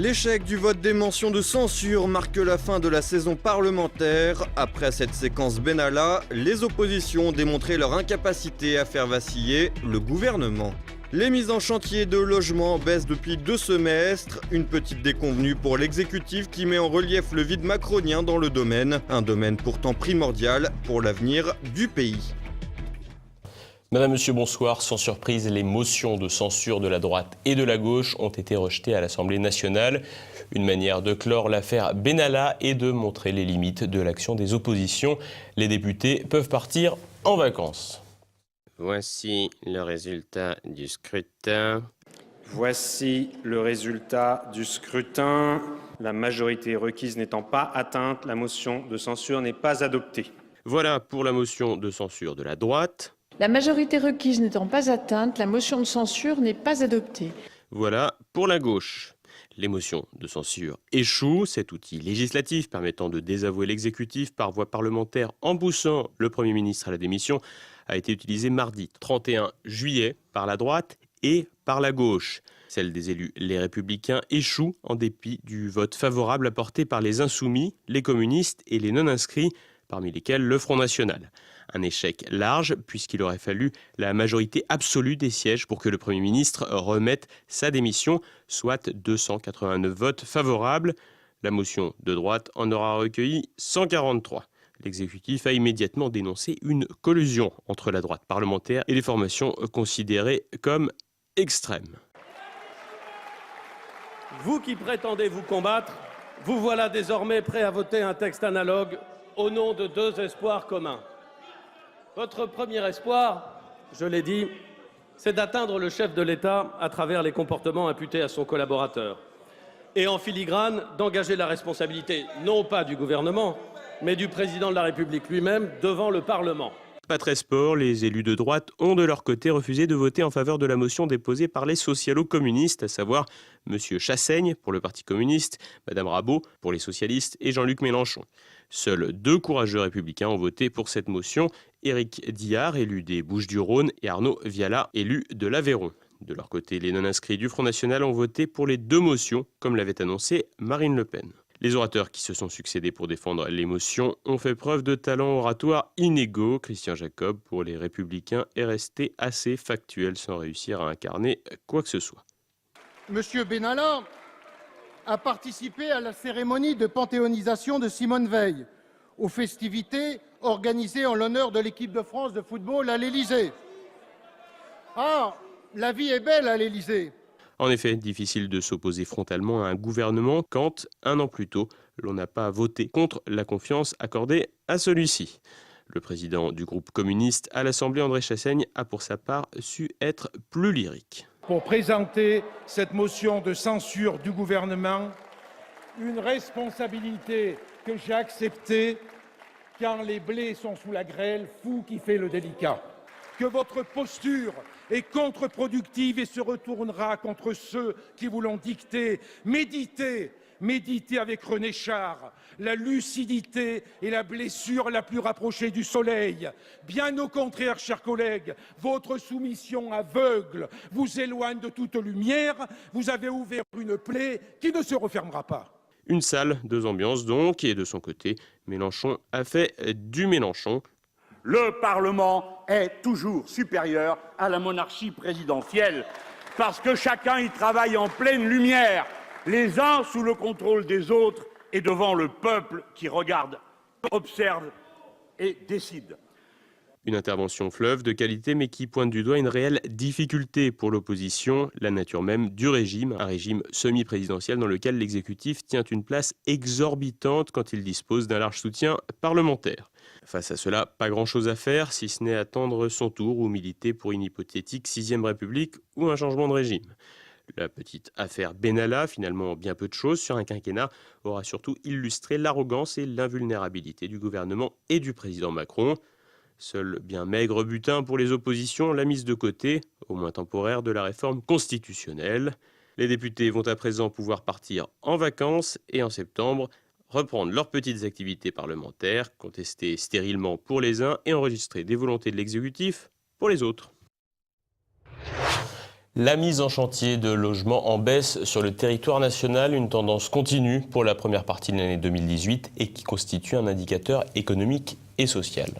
L'échec du vote des mentions de censure marque la fin de la saison parlementaire. Après cette séquence Benalla, les oppositions ont démontré leur incapacité à faire vaciller le gouvernement. Les mises en chantier de logements baissent depuis 2 semestres, une petite déconvenue pour l'exécutif qui met en relief le vide macronien dans le domaine, un domaine pourtant primordial pour l'avenir du pays. Madame, Monsieur, bonsoir. Sans surprise, les motions de censure de la droite et de la gauche ont été rejetées à l'Assemblée nationale. Une manière de clore l'affaire Benalla et de montrer les limites de l'action des oppositions. Les députés peuvent partir en vacances. Voici le résultat du scrutin. Voici le résultat du scrutin. La majorité requise n'étant pas atteinte, la motion de censure n'est pas adoptée. Voilà pour la motion de censure de la droite. La majorité requise n'étant pas atteinte, la motion de censure n'est pas adoptée. Voilà pour la gauche. Les motions de censure échouent. Cet outil législatif permettant de désavouer l'exécutif par voie parlementaire en poussant le Premier ministre à la démission a été utilisé mardi 31 juillet par la droite et par la gauche. Celle des élus Les Républicains échoue en dépit du vote favorable apporté par les Insoumis, les communistes et les non-inscrits, parmi lesquels le Front National. Un échec large, puisqu'il aurait fallu la majorité absolue des sièges pour que le Premier ministre remette sa démission, soit 289 votes favorables. La motion de droite en aura recueilli 143. L'exécutif a immédiatement dénoncé une collusion entre la droite parlementaire et les formations considérées comme extrêmes. Vous qui prétendez vous combattre, vous voilà désormais prêt à voter un texte analogue au nom de 2 espoirs communs. Votre premier espoir, je l'ai dit, c'est d'atteindre le chef de l'État à travers les comportements imputés à son collaborateur. Et en filigrane, d'engager la responsabilité, non pas du gouvernement, mais du président de la République lui-même devant le Parlement. Pas très sport, les élus de droite ont de leur côté refusé de voter en faveur de la motion déposée par les socialo-communistes, à savoir M. Chassaigne pour le Parti communiste, Mme Rabault pour les socialistes et Jean-Luc Mélenchon. Seuls 2 courageux républicains ont voté pour cette motion, Éric Diard, élu des Bouches-du-Rhône, et Arnaud Viala, élu de l'Aveyron. De leur côté, les non-inscrits du Front National ont voté pour les 2 motions, comme l'avait annoncé Marine Le Pen. Les orateurs qui se sont succédés pour défendre les motions ont fait preuve de talents oratoires inégaux. Christian Jacob, pour les Républicains, est resté assez factuel sans réussir à incarner quoi que ce soit. Monsieur Benalla a participé à la cérémonie de panthéonisation de Simone Veil, aux festivités organisées en l'honneur de l'équipe de France de football à l'Élysée. Ah, la vie est belle à l'Élysée. En effet, difficile de s'opposer frontalement à un gouvernement quand, 1 an plus tôt, l'on n'a pas voté contre la confiance accordée à celui-ci. Le président du groupe communiste à l'Assemblée, André Chassaigne, a pour sa part su être plus lyrique. Pour présenter cette motion de censure du gouvernement, une responsabilité que j'ai acceptée car les blés sont sous la grêle, fou qui fait le délicat. Que votre posture est contre-productive et se retournera contre ceux qui vous l'ont dicté. Méditez avec René Char. La lucidité est la blessure la plus rapprochée du soleil. Bien au contraire, chers collègues, votre soumission aveugle vous éloigne de toute lumière. Vous avez ouvert une plaie qui ne se refermera pas. Une salle, 2 ambiances donc, et de son côté, Mélenchon a fait du Mélenchon. Le Parlement est toujours supérieur à la monarchie présidentielle, parce que chacun y travaille en pleine lumière, les uns sous le contrôle des autres et devant le peuple qui regarde, observe et décide. Une intervention fleuve de qualité mais qui pointe du doigt une réelle difficulté pour l'opposition, la nature même du régime, un régime semi-présidentiel dans lequel l'exécutif tient une place exorbitante quand il dispose d'un large soutien parlementaire. Face à cela, pas grand-chose à faire, si ce n'est attendre son tour ou militer pour une hypothétique 6e République ou un changement de régime. La petite affaire Benalla, finalement bien peu de choses sur un quinquennat, aura surtout illustré l'arrogance et l'invulnérabilité du gouvernement et du président Macron. Seul bien maigre butin pour les oppositions, la mise de côté, au moins temporaire, de la réforme constitutionnelle. Les députés vont à présent pouvoir partir en vacances et en septembre reprendre leurs petites activités parlementaires, contester stérilement pour les uns et enregistrer des volontés de l'exécutif pour les autres. La mise en chantier de logements en baisse sur le territoire national, une tendance continue pour la première partie de l'année 2018 et qui constitue un indicateur économique et social.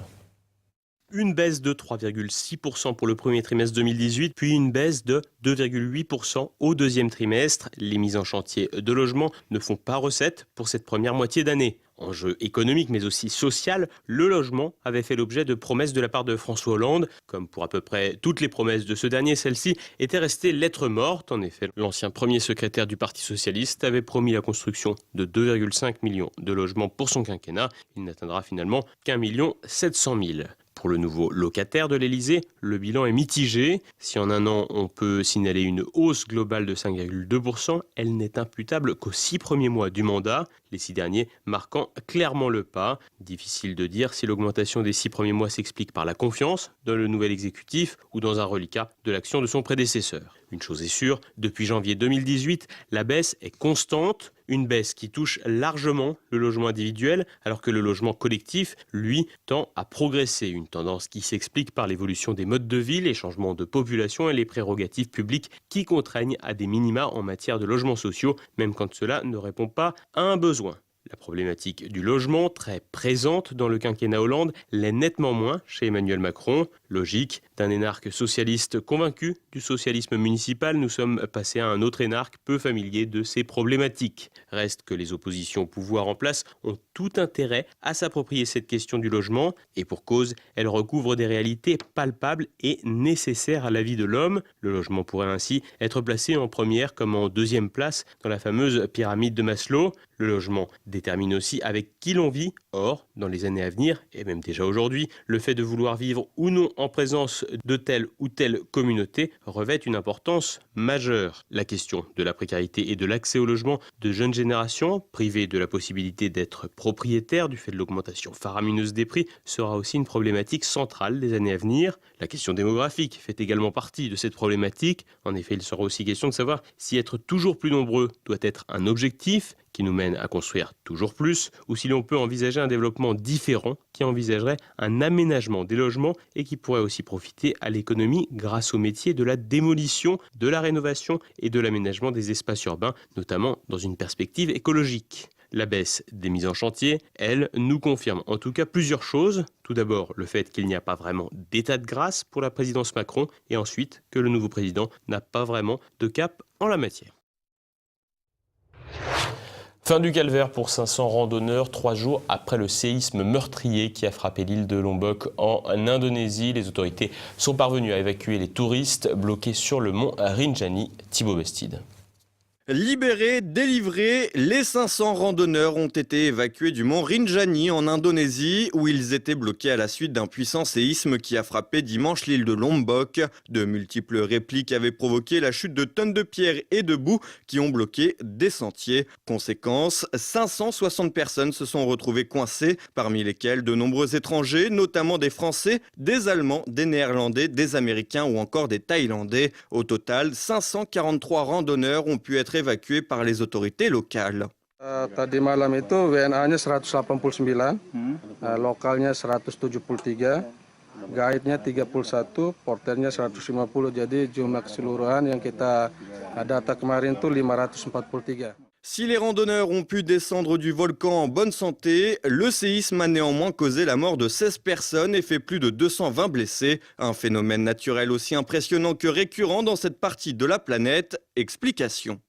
Une baisse de 3,6% pour le premier trimestre 2018, puis une baisse de 2,8% au deuxième trimestre. Les mises en chantier de logements ne font pas recette pour cette première moitié d'année. Enjeu économique mais aussi social, le logement avait fait l'objet de promesses de la part de François Hollande. Comme pour à peu près toutes les promesses de ce dernier, celle-ci était restée lettre morte. En effet, l'ancien premier secrétaire du Parti socialiste avait promis la construction de 2,5 millions de logements pour son quinquennat. Il n'atteindra finalement qu'1 700 000. Pour le nouveau locataire de l'Élysée, le bilan est mitigé. Si en un an, on peut signaler une hausse globale de 5,2%, elle n'est imputable qu'aux 6 premiers mois du mandat, les 6 derniers marquant clairement le pas. Difficile de dire si l'augmentation des 6 premiers mois s'explique par la confiance dans le nouvel exécutif ou dans un reliquat de l'action de son prédécesseur. Une chose est sûre, depuis janvier 2018, la baisse est constante. Une baisse qui touche largement le logement individuel, alors que le logement collectif, lui, tend à progresser. Une tendance qui s'explique par l'évolution des modes de vie, les changements de population et les prérogatives publiques qui contraignent à des minima en matière de logements sociaux, même quand cela ne répond pas à un besoin. La problématique du logement, très présente dans le quinquennat Hollande, l'est nettement moins chez Emmanuel Macron. Logique, d'un énarque socialiste convaincu du socialisme municipal, nous sommes passés à un autre énarque peu familier de ces problématiques. Reste que les oppositions au pouvoir en place ont tout intérêt à s'approprier cette question du logement, et pour cause, elle recouvre des réalités palpables et nécessaires à la vie de l'homme. Le logement pourrait ainsi être placé en première comme en deuxième place dans la fameuse pyramide de Maslow. Le logement détermine aussi avec qui l'on vit. Or, dans les années à venir, et même déjà aujourd'hui, le fait de vouloir vivre ou non en présence de telle ou telle communauté revêt une importance majeure. La question de la précarité et de l'accès au logement de jeunes générations, privées de la possibilité d'être propriétaires du fait de l'augmentation faramineuse des prix, sera aussi une problématique centrale des années à venir. La question démographique fait également partie de cette problématique. En effet, il sera aussi question de savoir si être toujours plus nombreux doit être un objectif qui nous mène à construire toujours plus, ou si l'on peut envisager un développement différent qui envisagerait un aménagement des logements et qui pourrait aussi profiter à l'économie grâce au métier de la démolition, de la rénovation et de l'aménagement des espaces urbains, notamment dans une perspective écologique. La baisse des mises en chantier, elle, nous confirme en tout cas plusieurs choses. Tout d'abord, le fait qu'il n'y a pas vraiment d'état de grâce pour la présidence Macron, et ensuite que le nouveau président n'a pas vraiment de cap en la matière. Fin du calvaire pour 500 randonneurs, 3 jours après le séisme meurtrier qui a frappé l'île de Lombok en Indonésie. Les autorités sont parvenues à évacuer les touristes bloqués sur le mont Rinjani. Thibaut Bastide. Libérés, délivrés, les 500 randonneurs ont été évacués du mont Rinjani en Indonésie où ils étaient bloqués à la suite d'un puissant séisme qui a frappé dimanche l'île de Lombok. De multiples répliques avaient provoqué la chute de tonnes de pierres et de boue qui ont bloqué des sentiers. Conséquence, 560 personnes se sont retrouvées coincées, parmi lesquelles de nombreux étrangers, notamment des Français, des Allemands, des Néerlandais, des Américains ou encore des Thaïlandais. Au total, 543 randonneurs ont pu être évacués par les autorités locales. Tadi malam itu WNA-nya 189, lokalnya 173, guide-nya 31, porternya 150. Jadi jumlah keseluruhan yang kita data kemarin itu 543. Si les randonneurs ont pu descendre du volcan en bonne santé, le séisme a néanmoins causé la mort de 16 personnes et fait plus de 220 blessés. Un phénomène naturel aussi impressionnant que récurrent dans cette partie de la planète. Explication.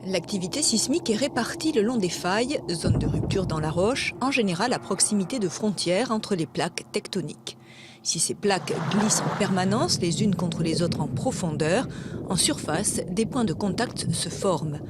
L'activité sismique est répartie le long des failles, zones de rupture dans la roche, en général à proximité de frontières entre les plaques tectoniques. Si ces plaques glissent en permanence les unes contre les autres en profondeur, en surface, des points de contact se forment.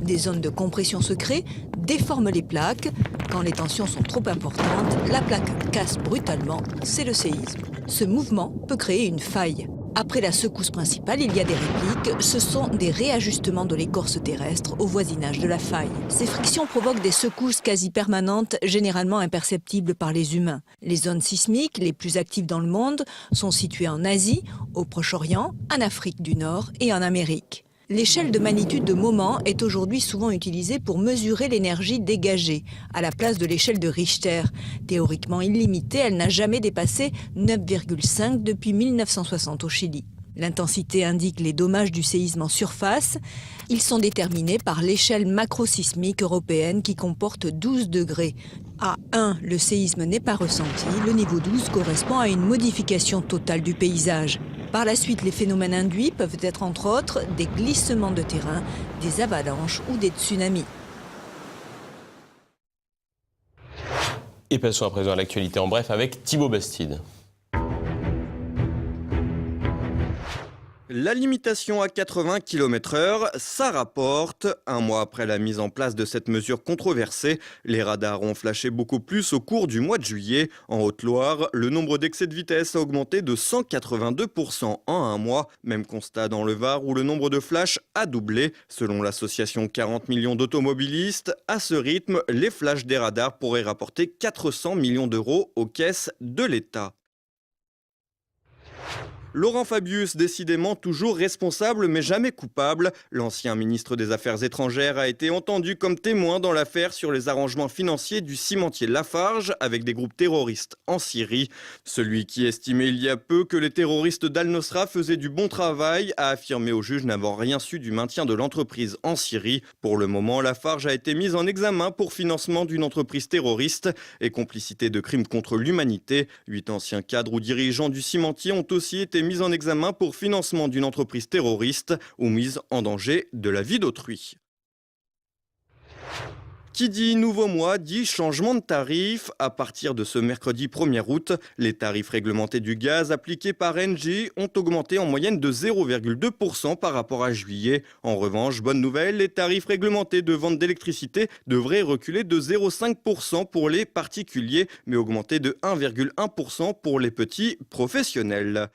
Des zones de compression se créent, déforment les plaques. Quand les tensions sont trop importantes, la plaque casse brutalement, c'est le séisme. Ce mouvement peut créer une faille. Après la secousse principale, il y a des répliques. Ce sont des réajustements de l'écorce terrestre au voisinage de la faille. Ces frictions provoquent des secousses quasi permanentes, généralement imperceptibles par les humains. Les zones sismiques les plus actives dans le monde sont situées en Asie, au Proche-Orient, en Afrique du Nord et en Amérique. L'échelle de magnitude de moment est aujourd'hui souvent utilisée pour mesurer l'énergie dégagée, à la place de l'échelle de Richter. Théoriquement illimitée, elle n'a jamais dépassé 9,5 depuis 1960 au Chili. L'intensité indique les dommages du séisme en surface. Ils sont déterminés par l'échelle macrosismique européenne qui comporte 12 degrés. À 1, le séisme n'est pas ressenti. Le niveau 12 correspond à une modification totale du paysage. Par la suite, les phénomènes induits peuvent être entre autres des glissements de terrain, des avalanches ou des tsunamis. Et passons à présent à l'actualité en bref avec Thibaut Bastide. La limitation à 80 km/h, ça rapporte. Un mois après la mise en place de cette mesure controversée, les radars ont flashé beaucoup plus au cours du mois de juillet. En Haute-Loire, le nombre d'excès de vitesse a augmenté de 182% en un mois. Même constat dans le Var où le nombre de flashs a doublé. Selon l'association 40 millions d'automobilistes, à ce rythme, les flashs des radars pourraient rapporter 400 millions d'euros aux caisses de l'État. Laurent Fabius, décidément toujours responsable mais jamais coupable. L'ancien ministre des Affaires étrangères a été entendu comme témoin dans l'affaire sur les arrangements financiers du cimentier Lafarge avec des groupes terroristes en Syrie. Celui qui estimait il y a peu que les terroristes d'Al-Nosra faisaient du bon travail a affirmé au juge n'avoir rien su du maintien de l'entreprise en Syrie. Pour le moment, Lafarge a été mise en examen pour financement d'une entreprise terroriste et complicité de crimes contre l'humanité. 8 anciens cadres ou dirigeants du cimentier ont aussi été mis en examen pour financement d'une entreprise terroriste ou mise en danger de la vie d'autrui. Qui dit nouveau mois dit changement de tarif. À partir de ce mercredi 1er août, les tarifs réglementés du gaz appliqués par Engie ont augmenté en moyenne de 0,2% par rapport à juillet. En revanche, bonne nouvelle, les tarifs réglementés de vente d'électricité devraient reculer de 0,5% pour les particuliers, mais augmenter de 1,1% pour les petits professionnels.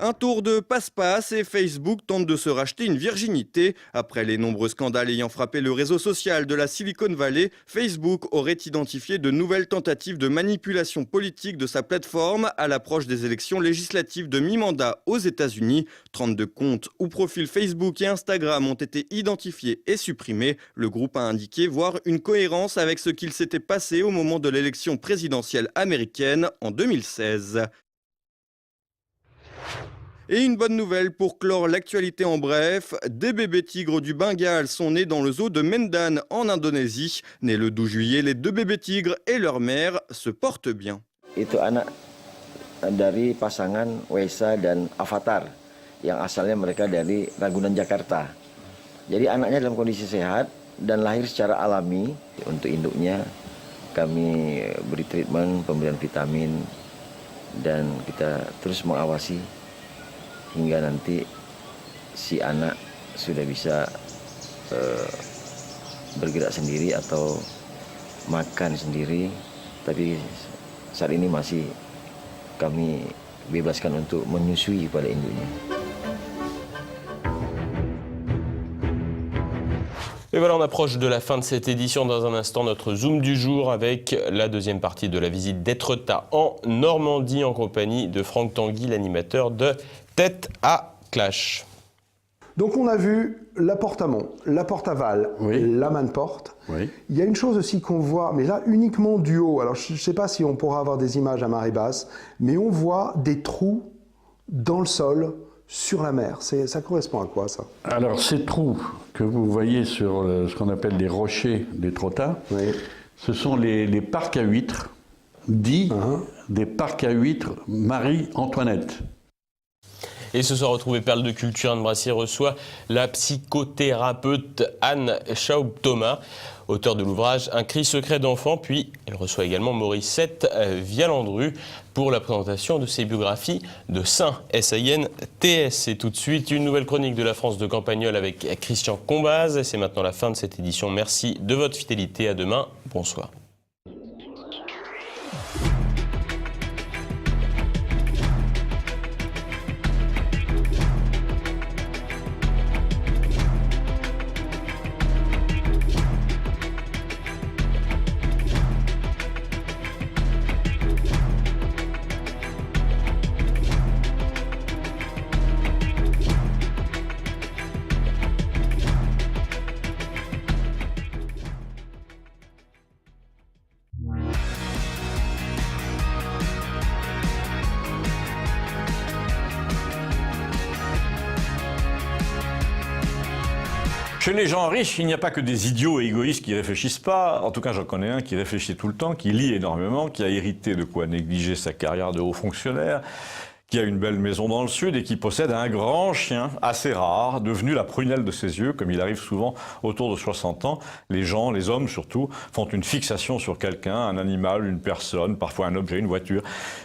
Un tour de passe-passe et Facebook tente de se racheter une virginité. Après les nombreux scandales ayant frappé le réseau social de la Silicon Valley, Facebook aurait identifié de nouvelles tentatives de manipulation politique de sa plateforme à l'approche des élections législatives de mi-mandat aux États-Unis. 32 comptes ou profils Facebook et Instagram ont été identifiés et supprimés. Le groupe a indiqué voir une cohérence avec ce qu'il s'était passé au moment de l'élection présidentielle américaine en 2016. Et une bonne nouvelle pour clore l'actualité en bref, des bébés tigres du Bengale sont nés dans le zoo de Mendan en Indonésie. Nés le 12 juillet, les 2 bébés tigres et leur mère se portent bien. Itu anak dari pasangan Wesa dan Avatar yang asalnya mereka dari Ragunan Jakarta. Jadi anaknya dalam kondisi sehat dan lahir secara alami. Untuk induknya kami beri treatment, pemberian vitamin dan kita terus mengawasi hingga nanti si anak sudah bisa bergerak sendiri atau makan sendiri, tapi saat ini masih kami bebaskan untuk menyusui pada induknya. Et voilà, on approche de la fin de cette édition. Dans un instant, notre Zoom du jour avec la deuxième partie de la visite d'Étretat en Normandie en compagnie de Franck Tanguy, l'animateur de Tête à Clash. Donc on a vu la porte amont, la porte aval, la man-porte. Oui. Il y a une chose aussi qu'on voit, mais là uniquement du haut. Alors je ne sais pas si on pourra avoir des images à marée basse, mais on voit des trous dans le sol sur la mer. Ça correspond à quoi ça? Alors ces trous que vous voyez sur ce qu'on appelle les rochers d'Étretat, ce sont les parcs à huîtres, dits des parcs à huîtres Marie-Antoinette. Et ce soir, retrouvé Perle de Culture, Anne Brassier reçoit la psychothérapeute Anne Schaub-Thomas, auteur de l'ouvrage Un cri secret d'enfant. Puis elle reçoit également Morissette Vialandru pour la présentation de ses biographies de saints, S-A-I-N-T-S. Et tout de suite, une nouvelle chronique de la France de Campagnol avec Christian Combaz. C'est maintenant la fin de cette édition. Merci de votre fidélité. À demain. Bonsoir. Chez les gens riches, il n'y a pas que des idiots et égoïstes qui réfléchissent pas. En tout cas, j'en connais un qui réfléchit tout le temps, qui lit énormément, qui a hérité de quoi négliger sa carrière de haut fonctionnaire, qui a une belle maison dans le sud et qui possède un grand chien assez rare, devenu la prunelle de ses yeux, comme il arrive souvent autour de 60 ans. Les gens, les hommes surtout, font une fixation sur quelqu'un, un animal, une personne, parfois un objet, une voiture,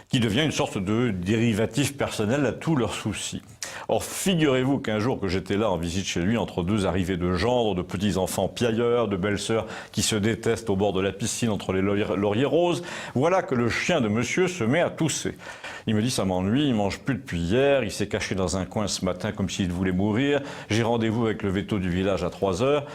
qui devient une sorte de dérivatif personnel à tous leurs soucis. Or, figurez-vous qu'un jour que j'étais là en visite chez lui, entre deux arrivées de gendres, de petits-enfants piailleurs, de belles-sœurs qui se détestent au bord de la piscine entre les lauriers roses, voilà que le chien de monsieur se met à tousser. Il me dit, ça m'ennuie, il mange plus depuis hier, il s'est caché dans un coin ce matin comme s'il voulait mourir, j'ai rendez-vous avec le veto du village à 3 heures.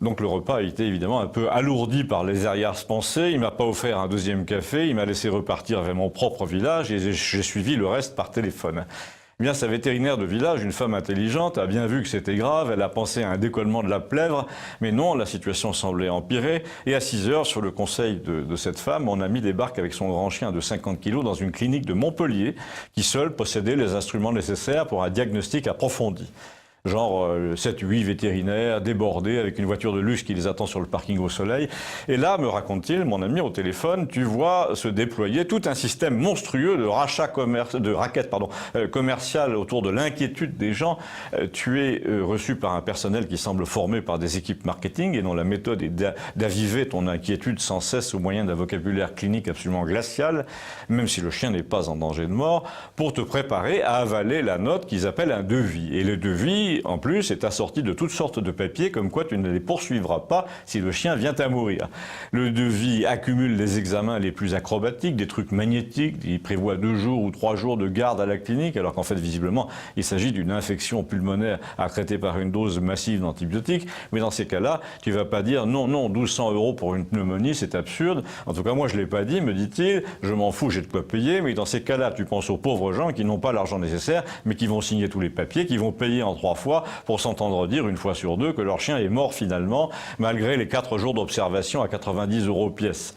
Donc le repas a été évidemment un peu alourdi par les arrière-pensées, il m'a pas offert un deuxième café, il m'a laissé repartir vers mon propre village et j'ai suivi le reste par téléphone. Eh bien, sa vétérinaire de village, une femme intelligente, a bien vu que c'était grave, elle a pensé à un décollement de la plèvre, mais non, la situation semblait empirer, et à 6 heures, sur le conseil de cette femme, mon ami débarque avec son grand chien de 50 kilos dans une clinique de Montpellier, qui seule possédait les instruments nécessaires pour un diagnostic approfondi. Genre 7-8 vétérinaires débordés avec une voiture de luxe qui les attend sur le parking au soleil. Et là, me raconte-t-il, mon ami au téléphone, tu vois se déployer tout un système monstrueux de raquettes commerciales autour de l'inquiétude des gens. Tu es reçu par un personnel qui semble formé par des équipes marketing et dont la méthode est d'aviver ton inquiétude sans cesse au moyen d'un vocabulaire clinique absolument glacial, même si le chien n'est pas en danger de mort, pour te préparer à avaler la note qu'ils appellent un devis. Et le devis, en plus, est assorti de toutes sortes de papiers comme quoi tu ne les poursuivras pas si le chien vient à mourir. Le devis accumule les examens les plus acrobatiques, des trucs magnétiques, il prévoit 2 jours ou 3 jours de garde à la clinique, alors qu'en fait, visiblement, il s'agit d'une infection pulmonaire à traiter par une dose massive d'antibiotiques. Mais dans ces cas-là, tu ne vas pas dire non, 1200 € pour une pneumonie, c'est absurde. En tout cas, moi, je ne l'ai pas dit, me dit-il, je m'en fous, j'ai de quoi payer, mais dans ces cas-là, tu penses aux pauvres gens qui n'ont pas l'argent nécessaire, mais qui vont signer tous les papiers, qui vont payer en 3 fois pour s'entendre dire une fois sur 2 que leur chien est mort finalement, malgré les 4 jours d'observation à 90 € pièce.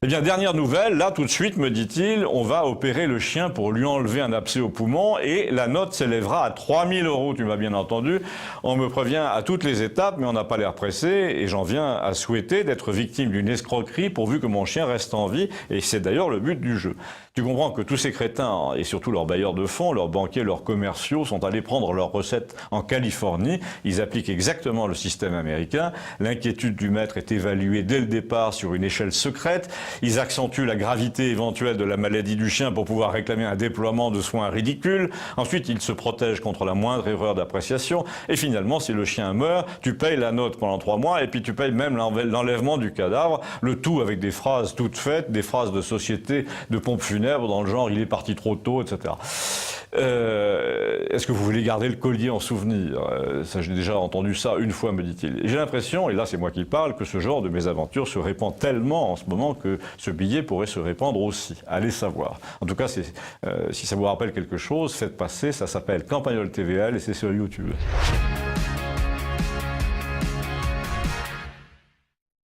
Eh bien, dernière nouvelle, là, tout de suite, me dit-il, on va opérer le chien pour lui enlever un abcès au poumon et la note s'élèvera à 3000 €, tu m'as bien entendu. On me prévient à toutes les étapes, mais on n'a pas l'air pressé et j'en viens à souhaiter d'être victime d'une escroquerie pourvu que mon chien reste en vie et c'est d'ailleurs le but du jeu. Tu comprends que tous ces crétins, et surtout leurs bailleurs de fonds, leurs banquiers, leurs commerciaux, sont allés prendre leurs recettes en Californie. Ils appliquent exactement le système américain. L'inquiétude du maître est évaluée dès le départ sur une échelle secrète. Ils accentuent la gravité éventuelle de la maladie du chien pour pouvoir réclamer un déploiement de soins ridicules. Ensuite, ils se protègent contre la moindre erreur d'appréciation. Et finalement, si le chien meurt, tu payes la note pendant 3 mois et puis tu payes même l'enlèvement du cadavre. Le tout avec des phrases toutes faites, des phrases de société, de pompes funèbres dans le genre « il est parti trop tôt », etc. Est-ce que vous voulez garder le collier en souvenir? Ça, j'ai déjà entendu ça une fois, me dit-il. J'ai l'impression, et là c'est moi qui parle, que ce genre de mésaventure se répand tellement en ce moment que ce billet pourrait se répandre aussi. Allez savoir. En tout cas, si ça vous rappelle quelque chose, faites passer, ça s'appelle Campagnol TVL et c'est sur YouTube.